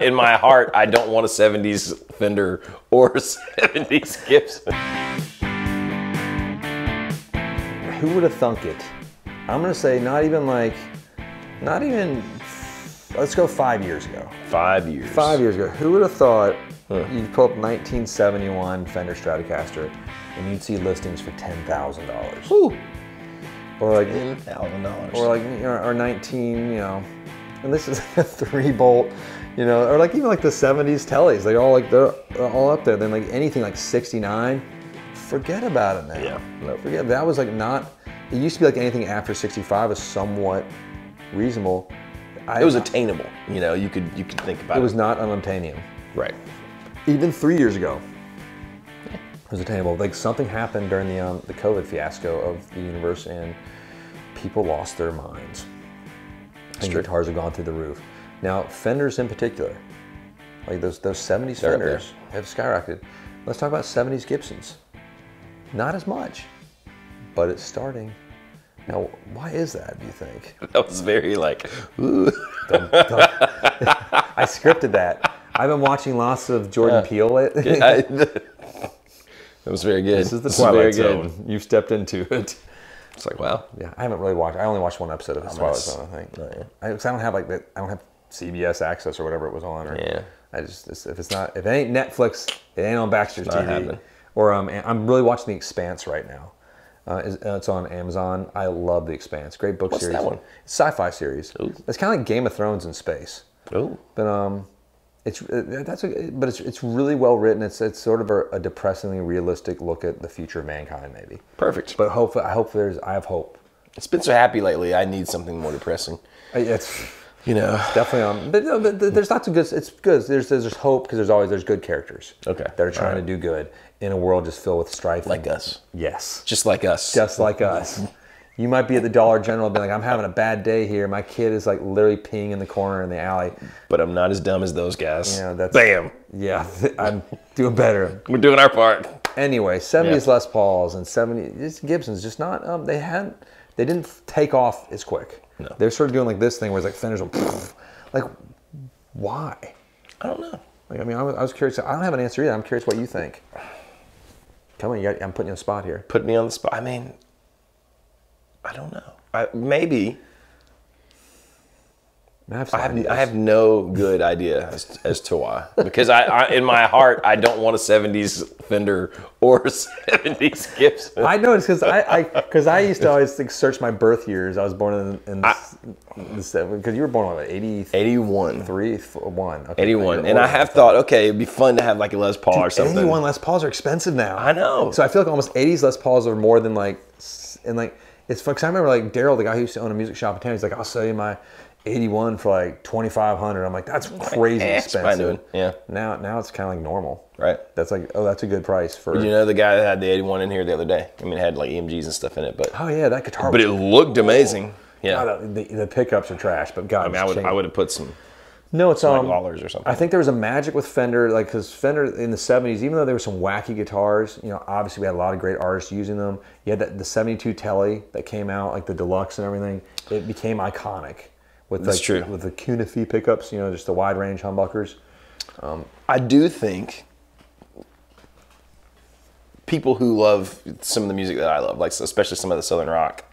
in my heart, I don't want a 70s Fender or a 70s Gibson. Who would have thunk it? I'm gonna say not even, let's go 5 years ago. 5 years. 5 years ago. Who would have thought you'd pull up 1971 Fender Stratocaster and you'd see listings for $10,000? Or like $10,000. Or like, or 19, and this is a 3-bolt, or like even like the 70s tellies, they're all up there. Then like anything like 69, forget about it now. Yeah. No, forget that was like not. It used to be like anything after 65 was somewhat reasonable. It was attainable. You could think about it. It was not unobtainium. Right. Even 3 years ago, it was attainable. Like something happened during the COVID fiasco of the universe, and people lost their minds. And guitars have gone through the roof. Now, Fenders in particular, like those 70s Fenders have skyrocketed. Let's talk about 70s Gibsons. Not as much, but it's starting. Now, why is that, do you think? That was very like, ooh. I scripted that. I've been watching lots of Jordan Peele lately. That was very good. This is the Twilight Zone. You've stepped into it. It's like, wow. Yeah, I haven't really watched. I only watched one episode of the Twilight Zone, I think. I don't have I don't have CBS access or whatever it was on. Or Yeah. if it ain't Netflix, it ain't on Baxter's TV. Happening. Or I'm really watching The Expanse right now. It's on Amazon. I love The Expanse. Great book series. What's that one? It's a sci-fi series. Ooh. It's kind of like Game of Thrones in space. Oh. But it's really well written. It's sort of a depressingly realistic look at the future of mankind, maybe. Perfect. But I have hope. It's been so happy lately. I need something more depressing. It's definitely but there's lots of good. It's good. There's hope because there's good characters. Okay. That are trying to do good in a world just filled with strife. Like us. Yes. Just like us. Just like us. You might be at the Dollar General and be like, I'm having a bad day here. My kid is like literally peeing in the corner in the alley. But I'm not as dumb as those guys. Yeah, that's Bam. Yeah, I'm doing better. We're doing our part. Anyway, 70s Les Pauls and 70s Gibsons just not they didn't take off as quick. No. They're sort of doing like this thing where it's like Fenders will like why? I don't know. Like, I mean, I was curious. I don't have an answer either. I'm curious what you think. Come on, I'm putting you on the spot here. Put me on the spot. I mean, I don't know. Maybe. I have no good idea as to why. Because I in my heart, I don't want a 70s Fender or a 70s Gibson. I noticed because I used to always search my birth years. I was born in the 70s. Because you were born in what, 81. 1. Okay, 81. And I have thought, okay, it'd be fun to have like a Les Paul or something. 81 Les Pauls are expensive now. I know. So I feel like almost 80s Les Pauls are more than it's fun. Because I remember like Daryl, the guy who used to own a music shop in town, he's like, I'll sell you my 81 for like $2,500. I'm like, that's crazy expensive. Yeah. Now it's kind of like normal. Right. That's like, oh, that's a good price for. Did you know the guy that had the 81 in here the other day? I mean, it had like EMGs and stuff in it, but. Oh yeah, that guitar. But it looked amazing. Yeah. God, the pickups are trash, but God. I mean, I would have put some. No, it's like Lawlers or something. I think there was a magic with Fender, like because Fender in the 70s, even though there were some wacky guitars, obviously we had a lot of great artists using them. You had the 72 Telly that came out, like the deluxe and everything. It became iconic with That's true. With the Cunify pickups, just the wide range humbuckers. I do think people who love some of the music that I love, like especially some of the Southern rock,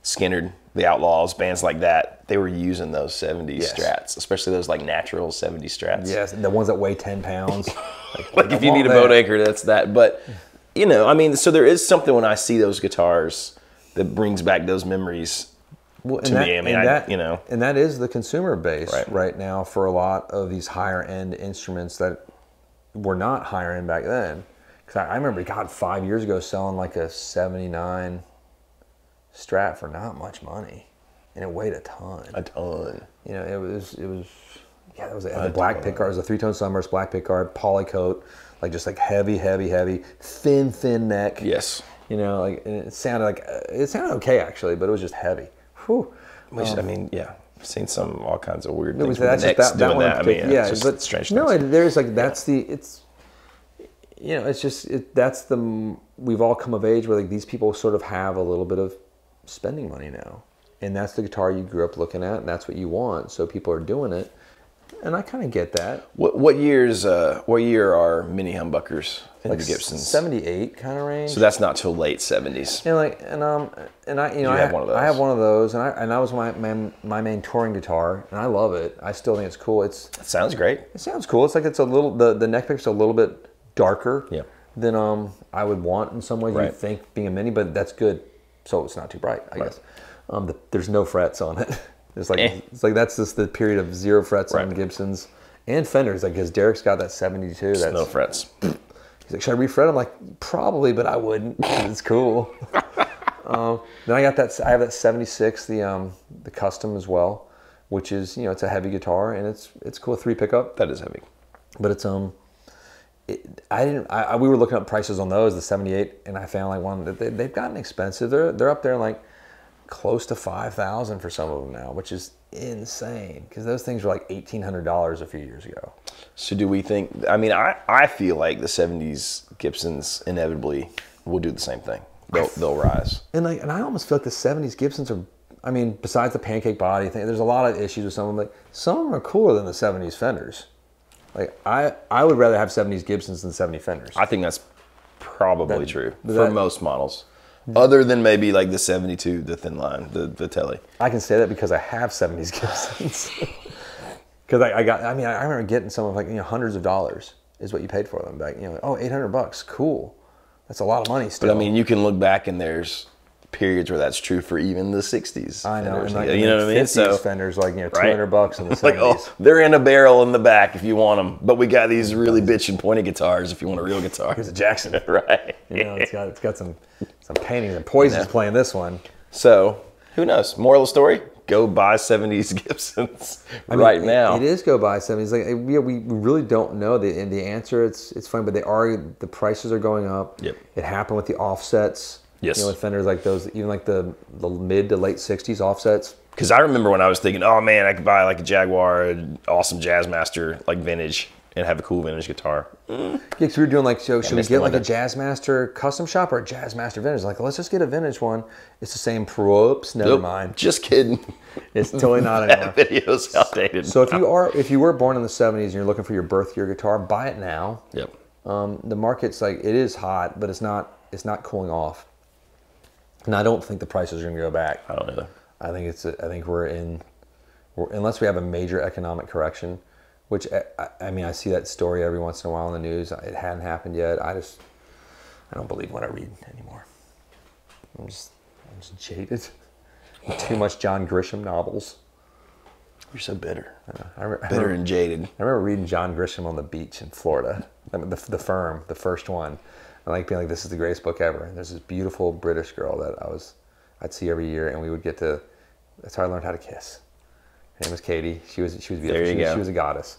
Skynyrd, the Outlaws, bands like that, they were using those 70s Strats, especially those like natural 70s Strats. Yes, the ones that weigh 10 pounds. like if you need a boat anchor, that's that. But, I mean, so there is something when I see those guitars that brings back those memories to me. I mean, and that is the consumer base right now for a lot of these higher end instruments that were not higher end back then. Because I remember, God, 5 years ago selling like a 79 Strat for not much money, and it weighed a ton. It was. Yeah, that was the black pickguard. It was a 3-tone sunburst black pickguard, polycoat, like just like heavy, thin neck. Yes. And it sounded okay actually, but it was just heavy. Whew. I mean, yeah, I've seen all kinds of weird things. That's just that one. I mean, yeah, it's but strange. No, there's like we've all come of age where like these people sort of have a little bit of spending money now, and that's the guitar you grew up looking at, and that's what you want. So people are doing it. And I kind of get that. What year are mini humbuckers in Like the Gibsons? 78 kind of range. So that's not till late 70s. And I have one of those? I have one of those, and that was my main touring guitar, and I love it. I still think it's cool. It sounds great. It sounds cool. It's like it's a little the neck pick's a little bit darker than I would want in some ways. Right. You'd think being a mini, but that's good. So it's not too bright, I guess. There's no frets on it. It's like that's just the period of 0 frets on Gibsons and Fenders. Like, because Derek's got that 72. That's no frets. He's like, should I refret? I'm like, probably, but I wouldn't. It's cool. Then I have that 76, the custom as well, which is, it's a heavy guitar and it's cool. 3 pickup. That is heavy. But it's we were looking up prices on those, the 78, and I found like one that they've gotten expensive. They're up there like close to $5,000 for some of them now, which is insane because those things were like $1,800 a few years ago. So do we think? I mean, I feel like the 70s Gibsons inevitably will do the same thing. They'll rise. And I almost feel like the 70s Gibsons are. I mean, besides the pancake body thing, there's a lot of issues with some of them. Like, some of them are cooler than the 70s Fenders. Like, I would rather have 70s Gibsons than 70 Fenders. I think that's probably true for most models. Other than maybe like the 72, the thin line, the Telly. I can say that because I have 70s Gibsons. Because I remember getting some of like, hundreds of dollars is what you paid for them back. $800, cool. That's a lot of money still. But I mean, you can look back and there's periods where that's true for even the 60s. I know. Fenders. And like, you know what I mean? So Fenders, like, $200 in the 70s. Like, they're in a barrel in the back if you want them. But we got these really bitchin' pointy guitars if you want a real guitar. Here's a Jackson. Right. It's got some paintings, and Poison's playing this one. So, who knows? Moral of the story? Go buy 70s Gibsons now. It is go buy 70s. Like, we really don't know the answer. It's funny, but the prices are going up. Yep. It happened with the offsets. Yes. With Fenders like those, even like the mid to late 60s offsets. Because I remember when I was thinking, oh man, I could buy like a Jaguar, an awesome Jazzmaster, like vintage, and have a cool vintage guitar. Yeah, because we were doing like, so should we get like a Jazzmaster custom shop or a Jazzmaster vintage? Like, let's just get a vintage one. It's the same props. Never mind. Just kidding. It's totally not anymore. That video's outdated. So if you were born in the 70s and you're looking for your birth year guitar, buy it now. Yep. The market's like, it is hot, but it's not cooling off. And I don't think the prices are going to go back. I don't either. I think we're unless we have a major economic correction, which I see that story every once in a while in the news. It hadn't happened yet. I don't believe what I read anymore. I'm just jaded. Too much John Grisham novels. You're so bitter. Bitter and jaded. I remember reading John Grisham on the beach in Florida. The Firm, the first one. I like being like, this is the greatest book ever. And there's this beautiful British girl that I'd see every year, and we would get to. That's how I learned how to kiss. Her name was Katie. She was beautiful. There you go. She was a goddess.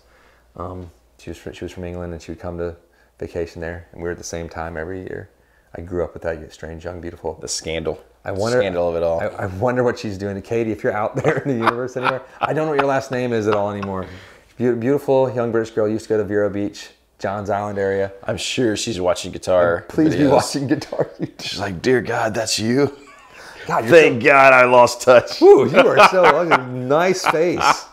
She was from England, and she would come to vacation there, and we were at the same time every year. I grew up with that strange, young, beautiful. The scandal. Scandal of it all. I wonder what she's doing to Katie. If you're out there in the universe anywhere, I don't know what your last name is at all anymore. Beautiful young British girl. Used to go to Vero Beach, Johns Island area. I'm sure she's watching guitar. Please be watching guitar. She's like, dear God, that's you. God, Thank God I lost touch. Ooh, you are so ugly. Nice face.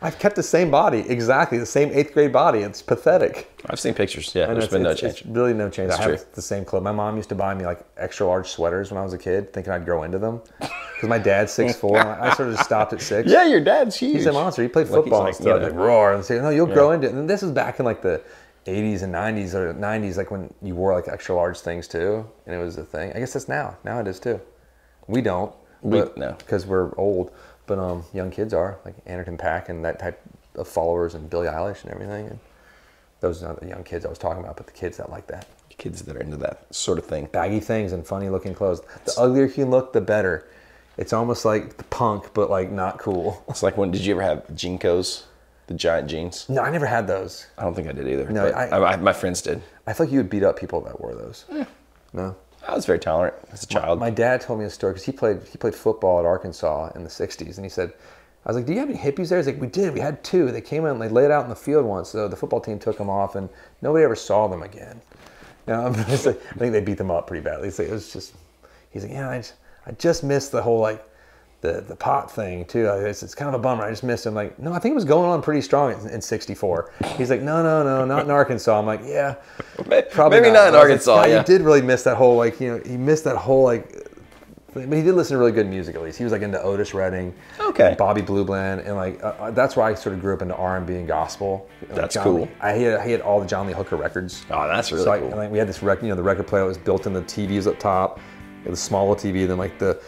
I've kept the same body, exactly the same 8th grade body. It's pathtic. I've seen pictures. Yeah, there's been no change. It's really no change. That's I have true. the same clothes. My mom used to buy me like extra large sweaters when I was a kid, thinking I'd grow into them. Because my dad's 6'4", and I sort of just stopped at 6. Yeah, your dad's huge. He's a monster. He played football and stuff. Like, roar and say, no, you'll grow into it. And this is back in like the 80s and 90s or 90s, like when you wore like extra large things too, and it was a thing. I guess that's now. Now it is too. We don't. No. Because we're old. But young kids are, like Anderton Paak and that type of followers and Billie Eilish and everything. And those are not the young kids I was talking about, but the kids that like that. Kids that are into that sort of thing. Baggy things and funny looking clothes. The uglier you can look, the better. It's almost like the punk, but like not cool. It's like did you ever have Jinkos? The giant jeans? No, I never had those. I don't think I did either. No, my friends did. I feel like you would beat up people that wore those. No? I was very tolerant as a child. My dad told me a story because he played football at Arkansas in the 60s, and he said, I was like, do you have any hippies there? He's like, we did. We had 2. They came in and they laid out in the field once. So the football team took them off, and nobody ever saw them again. I think they beat them up pretty badly. It was just, he's like, yeah, I just missed the whole like the pot thing too. It's kind of a bummer. I just missed it. I'm like, no, I think it was going on pretty strong in 64. He's like, no, not in Arkansas. I'm like, yeah, probably maybe not in Arkansas. Like, yeah, he did really miss that whole like, he missed that whole like. But he did listen to really good music at least. He was like into Otis Redding, okay, Bobby Blue Bland, and like that's where I sort of grew up into R&B and gospel. That's John cool. Lee. I had all the John Lee Hooker records. Oh, that's really cool. And, like, we had this the record player that was built in the TVs up top. It was a smaller TV than like it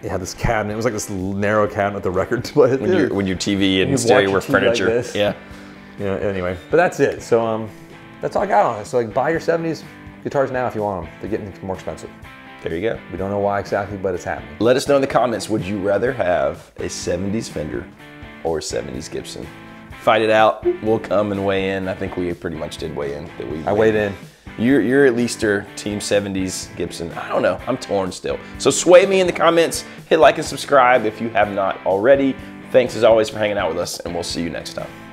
had this cabinet. It was like this narrow cabinet with the record player. When your TV and stereo were furniture. Like yeah. Anyway, but that's it. So that's all I got on it. So like buy your 70s guitars now if you want them. They're getting more expensive. There you go. We don't know why exactly, but it's happening. Let us know in the comments, would you rather have a 70s Fender or a 70s Gibson? Fight it out. We'll come and weigh in. I think we pretty much did weigh in. I weighed in. You're at least your team 70s Gibson. I don't know. I'm torn still. So sway me in the comments. Hit like and subscribe if you have not already. Thanks as always for hanging out with us, and we'll see you next time.